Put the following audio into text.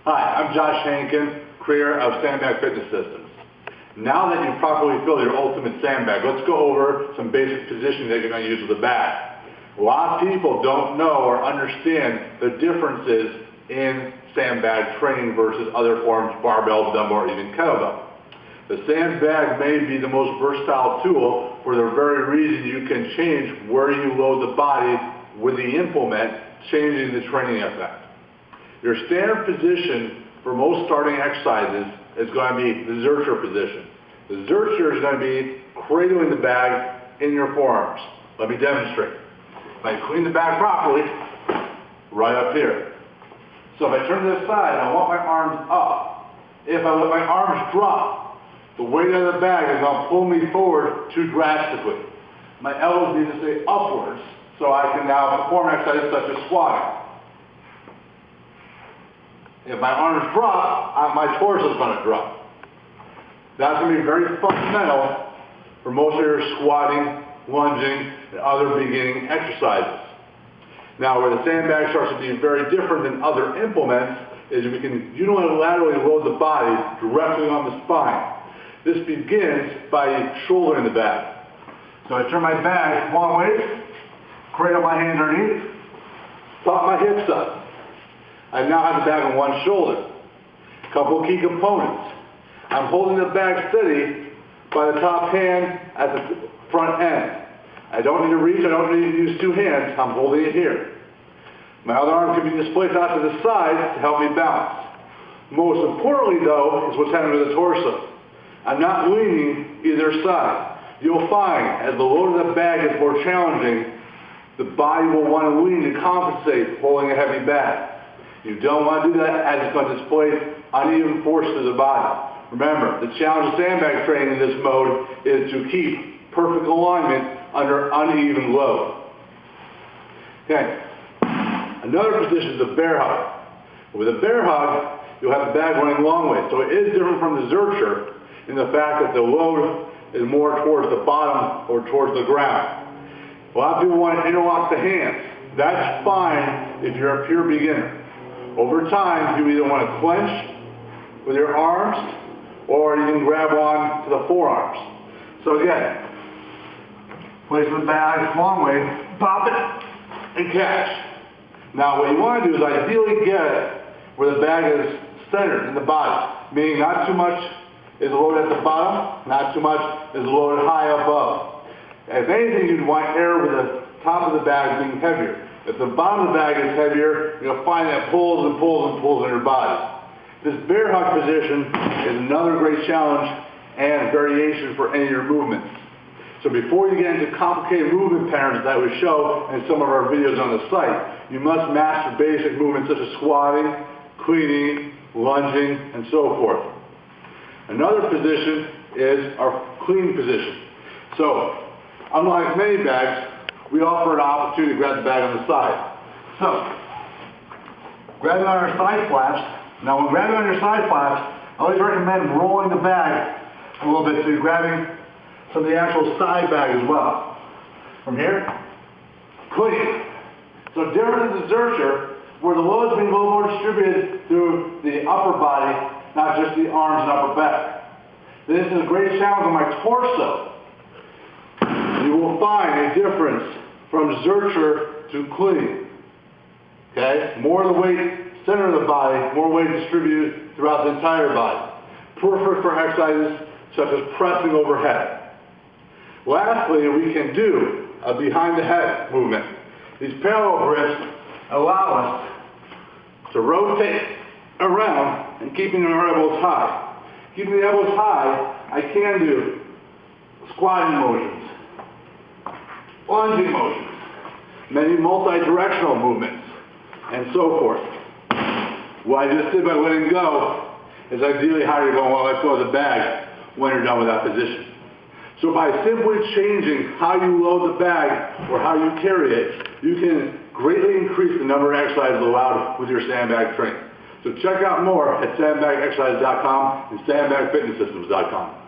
Hi, I'm Josh Henkin, creator of Sandbag Fitness Systems. Now that you've properly filled your ultimate sandbag, let's go over some basic positioning that you're going to use with the bag. A lot of people don't know or understand the differences in sandbag training versus other forms, barbell, dumbbell, or even kettlebell. The sandbag may be the most versatile tool for the very reason you can change where you load the body with the implement, changing the training effect. Your standard position for most starting exercises is going to be the zercher position. The zercher is going to be cradling the bag in your forearms. Let me demonstrate. If I clean the bag properly, right up here. So if I turn to this side, I want my arms up. If I let my arms drop, the weight of the bag is going to pull me forward too drastically. My elbows need to stay upwards so I can now perform exercises such as squatting. If my arms drop, my torso is going to drop. That's going to be very fundamental for most of your squatting, lunging, and other beginning exercises. Now, where the sandbag starts to be very different than other implements is we can unilaterally load the body directly on the spine. This begins by shouldering the bag. So I turn my bag one way, cradle my hands underneath, pop my hips up. I now have the bag on one shoulder. A couple of key components. I'm holding the bag steady by the top hand at the front end. I don't need to reach, I don't need to use two hands, I'm holding it here. My other arm can be displaced out to the side to help me balance. Most importantly though, is what's happening to the torso. I'm not leaning either side. You'll find as the load of the bag is more challenging, the body will want to lean to compensate holding a heavy bag. You don't want to do that as it's going to displace uneven force to the body. Remember, the challenge of sandbag training in this mode is to keep perfect alignment under uneven load. Okay. Another position is the bear hug. With a bear hug, you'll have the bag running long ways. So it is different from the zercher in the fact that the load is more towards the bottom or towards the ground. A lot of people want to interlock the hands. That's fine if you're a pure beginner. Over time, you either want to clench with your arms or you can grab on to the forearms. So again, place the bag long way, pop it, and catch. Now what you want to do is ideally get it where the bag is centered in the body, meaning not too much is loaded at the bottom, not too much is loaded high above. If anything, you'd want air with the top of the bag being heavier. If the bottom of the bag is heavier, you'll find that it pulls and pulls and pulls in your body. This bear hug position is another great challenge and variation for any of your movements. So before you get into complicated movement patterns that we show in some of our videos on the site, you must master basic movements such as squatting, cleaning, lunging, and so forth. Another position is our clean position. So, unlike many bags, we offer an opportunity to grab the bag on the side. So, grabbing on our side flaps. Now when grabbing on your side flaps, I always recommend rolling the bag a little bit so you're grabbing some of the actual side bag as well. From here, clean. So different than the zercher, where the load is being a little more distributed through the upper body, not just the arms and upper back. This is a great challenge on my torso. You will find a difference from zercher to clean. Okay? More of the weight center of the body, more weight distributed throughout the entire body. Perfect for exercises such as pressing overhead. Lastly, we can do a behind the head movement. These parallel grips allow us to rotate around and keeping our elbows high. Keeping the elbows high, I can do squatting motions, lunging motions, many multi-directional movements, and so forth. What I just did by letting go is ideally how you're going to let go of the bag when you're done with that position. So by simply changing how you load the bag or how you carry it, you can greatly increase the number of exercises allowed with your sandbag training. So check out more at sandbagexercise.com and sandbagfitnesssystems.com.